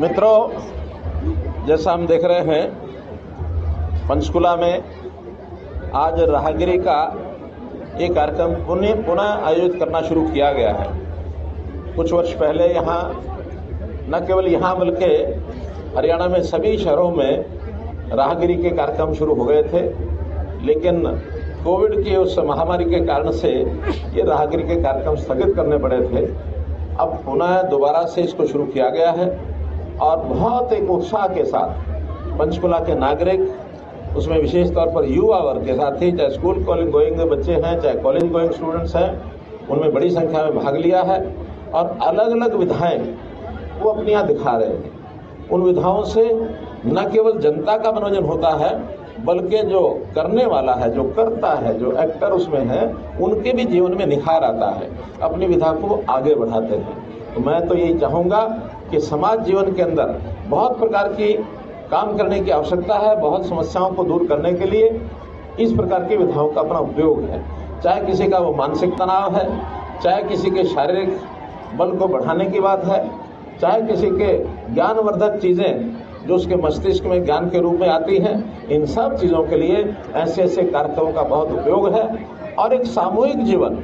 मित्रों, जैसा हम देख रहे हैं पंचकुला में आज राहगिरी का ये कार्यक्रम पुनः आयोजित करना शुरू किया गया है। कुछ वर्ष पहले यहाँ न केवल यहाँ बल्कि हरियाणा में सभी शहरों में राहगिरी के कार्यक्रम शुरू हो गए थे, लेकिन कोविड की उस महामारी के कारण से ये राहगिरी के कार्यक्रम स्थगित करने पड़े थे। अब पुनः दोबारा से इसको शुरू किया गया है और बहुत एक उत्साह के साथ पंचकुला के नागरिक, उसमें विशेष तौर पर युवा वर्ग के साथ ही, चाहे स्कूल कॉलेज गोइंग बच्चे हैं, चाहे कॉलेज गोइंग स्टूडेंट्स हैं, उनमें बड़ी संख्या में भाग लिया है और अलग अलग विधाएं वो अपनी यहाँ दिखा रहे हैं। उन विधाओं से न केवल जनता का मनोरंजन होता है, बल्कि जो करने वाला है, जो करता है, जो एक्टर उसमें है, उनके भी जीवन में निखार आता है, अपनी विधा को आगे बढ़ाते हैं। तो मैं तो यही चाहूँगा कि समाज जीवन के अंदर बहुत प्रकार की काम करने की आवश्यकता है। बहुत समस्याओं को दूर करने के लिए इस प्रकार की विधाओं का अपना उपयोग है। चाहे किसी का वो मानसिक तनाव है, चाहे किसी के शारीरिक बल को बढ़ाने की बात है, चाहे किसी के ज्ञानवर्धक चीज़ें जो उसके मस्तिष्क में ज्ञान के रूप में आती हैं, इन सब चीज़ों के लिए ऐसे ऐसे कार्यक्रमों का बहुत उपयोग है। और एक सामूहिक जीवन,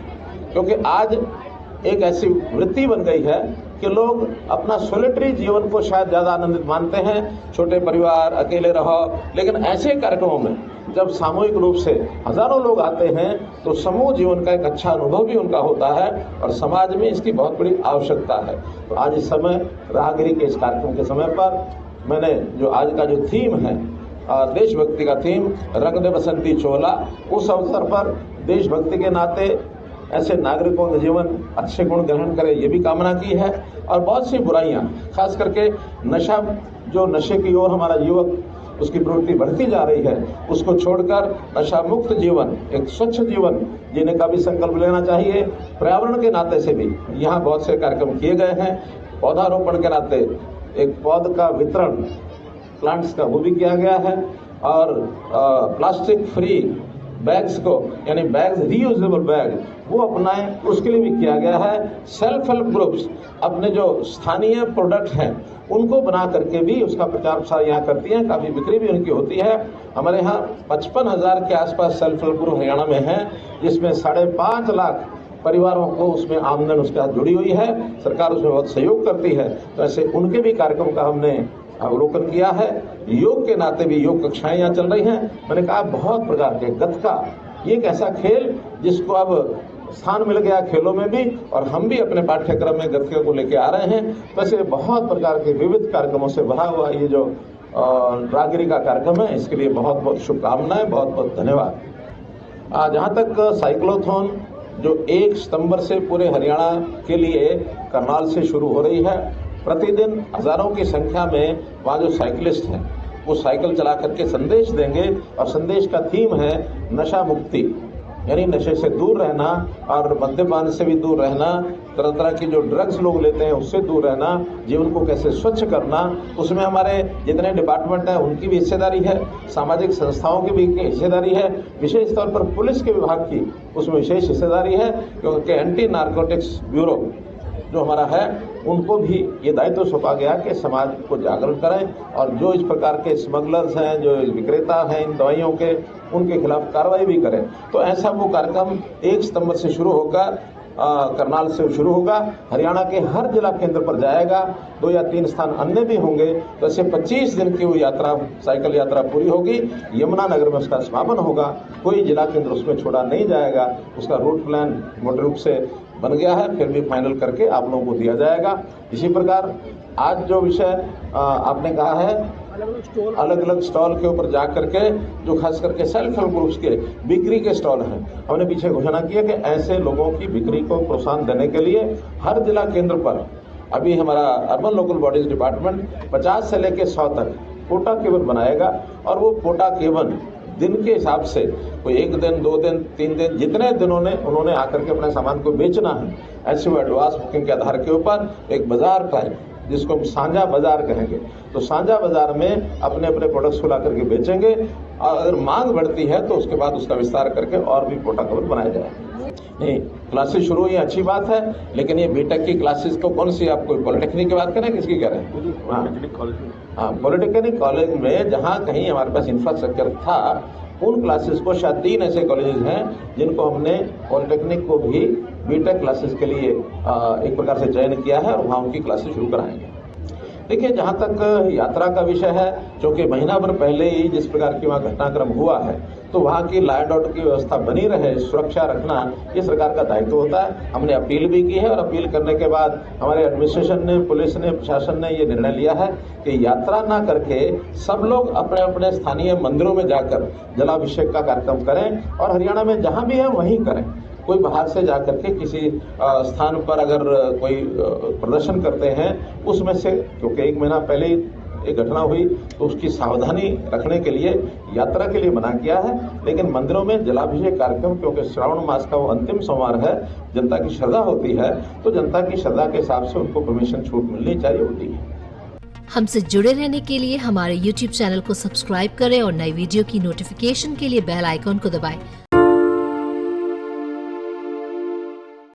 क्योंकि आज एक ऐसी वृत्ति बन गई है कि लोग अपना सोलिटरी जीवन को शायद ज़्यादा आनंदित मानते हैं, छोटे परिवार, अकेले रहो, लेकिन ऐसे कार्यक्रमों में जब सामूहिक रूप से हजारों लोग आते हैं तो समूह जीवन का एक अच्छा अनुभव भी उनका होता है और समाज में इसकी बहुत बड़ी आवश्यकता है। तो आज इस समय राहगिरी के इस कार्यक्रम के समय पर मैंने जो आज का जो थीम है, देशभक्ति का थीम, रंग दे बसंती चोला, उस अवसर पर देशभक्ति के नाते ऐसे नागरिकों का जीवन अच्छे गुण ग्रहण करे, ये भी कामना की है। और बहुत सी बुराइयां, खास करके नशा, जो नशे की ओर हमारा युवक उसकी प्रवृत्ति बढ़ती जा रही है, उसको छोड़कर नशा मुक्त जीवन, एक स्वच्छ जीवन जीने का भी संकल्प लेना चाहिए। पर्यावरण के नाते से भी यहाँ बहुत से कार्यक्रम किए गए हैं। पौधारोपण के नाते एक पौध का वितरण, प्लांट्स का, वो भी किया गया है। और प्लास्टिक फ्री बैग्स को, यानी बैग्स, रीयूजेबल बैग, वो अपनाएं, उसके लिए भी किया गया है। सेल्फ हेल्प ग्रुप्स अपने जो स्थानीय प्रोडक्ट हैं उनको बना करके भी उसका प्रचार प्रसार यहाँ करती हैं, काफ़ी बिक्री भी उनकी होती है। हमारे यहाँ 55,000 के आसपास सेल्फ हेल्प ग्रुप हरियाणा में हैं, जिसमें 5.5 लाख परिवारों को उसमें आमदन उसके साथ जुड़ी हुई है। सरकार उसमें बहुत सहयोग करती है। तो ऐसे उनके भी कार्यक्रम का हमने अवलोकन किया है। योग के नाते भी योग कक्षाएं यहाँ चल रही हैं। मैंने कहा बहुत प्रकार के गतका, ये एक ऐसा खेल जिसको अब स्थान मिल गया खेलों में भी, और हम भी अपने पाठ्यक्रम में गतके को लेके आ रहे हैं। तो ऐसे बहुत प्रकार के विविध कार्यक्रमों से भरा हुआ ये जो राहगिरी का कार्यक्रम है, इसके लिए बहुत बहुत शुभकामनाएं, बहुत बहुत धन्यवाद। जहाँ तक साइक्लोथॉन जो 1 सितंबर से पूरे हरियाणा के लिए करनाल से शुरू हो रही है, प्रतिदिन हजारों की संख्या में वहाँ जो साइकिलिस्ट हैं वो साइकिल चला करके संदेश देंगे। और संदेश का थीम है नशा मुक्ति, यानी नशे से दूर रहना और मद्यपान से भी दूर रहना, तरह तरह की जो ड्रग्स लोग लेते हैं उससे दूर रहना, जीवन को कैसे स्वच्छ करना। उसमें हमारे जितने डिपार्टमेंट हैं उनकी भी हिस्सेदारी है, सामाजिक संस्थाओं की भी हिस्सेदारी है, विशेष तौर पर पुलिस के विभाग की उसमें विशेष हिस्सेदारी है, क्योंकि एंटी नारकोटिक्स ब्यूरो जो हमारा है उनको भी ये दायित्व सौंपा गया कि समाज को जागरूक करें और जो इस प्रकार के स्मगलर्स हैं, जो विक्रेता हैं इन दवाइयों के, उनके खिलाफ कार्रवाई भी करें। तो ऐसा वो कार्यक्रम 1 सितंबर से शुरू होकर करनाल से शुरू होगा, हरियाणा के हर जिला केंद्र पर जाएगा। 2 या 3 स्थान अन्य भी होंगे। तो ऐसे 25 दिन की वो यात्रा, साइकिल यात्रा पूरी होगी। यमुनानगर में उसका समापन होगा। कोई जिला केंद्र उसमें छोड़ा नहीं जाएगा। उसका रूट प्लान मोटे रूप से बन गया है, फिर भी फाइनल करके आप लोगों को दिया जाएगा। इसी प्रकार आज जो विषय आपने कहा है, अलग अलग स्टॉल के ऊपर जा करके, जो खास करके सेल्फ हेल्प ग्रुप्स के बिक्री के स्टॉल हैं, हमने पीछे घोषणा की है कि ऐसे लोगों की बिक्री को प्रोत्साहन देने के लिए हर जिला केंद्र पर अभी हमारा अर्बन लोकल बॉडीज डिपार्टमेंट 50 से लेकर 100 तक कोटा केवन बनाएगा। और वो कोटा केवन दिन के हिसाब से, कोई 1 दिन, 2 दिन, 3 दिन, जितने दिनों ने उन्होंने आकर के अपने सामान को बेचना है, ऐसे वो एडवांस बुकिंग के आधार के ऊपर एक बाजार टाइप जिसको हम साझा बाजार कहेंगे, तो साझा बाजार में अपने अपने प्रोडक्ट्स को ला करके बेचेंगे और अगर मांग बढ़ती है तो उसके बाद उसका विस्तार करके और भी प्रोटोकॉल बनाया जाएगा। नहीं, क्लासेस शुरू हुई अच्छी बात है, लेकिन ये बीटेक की क्लासेस तो कौन सी, आप कोई पॉलिटेक्निक की बात करें, किसकी कह रहे हैं? हाँ, पॉलिटेक्निक कॉलेज में जहाँ कहीं हमारे पास इंफ्रास्ट्रक्चर था, उन क्लासेस को शायद 3 ऐसे कॉलेजेस हैं जिनको हमने पॉलिटेक्निक को भी बीटेक क्लासेस के लिए एक प्रकार से चयन किया है और वहाँ उनकी क्लासेस शुरू कराएंगे। देखिए, जहाँ तक यात्रा का विषय है, क्योंकि महीना भर पहले ही जिस प्रकार की वहाँ घटनाक्रम हुआ है, तो वहाँ की लॉ एंड ऑर्डर की व्यवस्था बनी रहे, सुरक्षा रखना ये सरकार का दायित्व होता है। हमने अपील भी की है और अपील करने के बाद हमारे एडमिनिस्ट्रेशन ने, पुलिस ने, प्रशासन ने ये निर्णय लिया है कि यात्रा ना करके सब लोग अपने अपने स्थानीय मंदिरों में जाकर जलाभिषेक का कार्यक्रम करें और हरियाणा में जहाँ भी है वहीं करें। कोई बाहर से जाकर के किसी स्थान पर अगर कोई प्रदर्शन करते हैं, उसमें से, क्योंकि 1 महीना पहले ही एक घटना हुई, तो उसकी सावधानी रखने के लिए यात्रा के लिए मना किया है, लेकिन मंदिरों में जलाभिषेक कार्यक्रम, क्योंकि श्रावण मास का वो अंतिम सोमवार है, जनता की श्रद्धा होती है, तो जनता की श्रद्धा के हिसाब से उनको परमिशन छूट मिलनी चाहिए होती है। हमसे जुड़े रहने के लिए हमारे YouTube चैनल को सब्सक्राइब करें और नई वीडियो की नोटिफिकेशन के लिए बेल आइकॉन को दबाएं।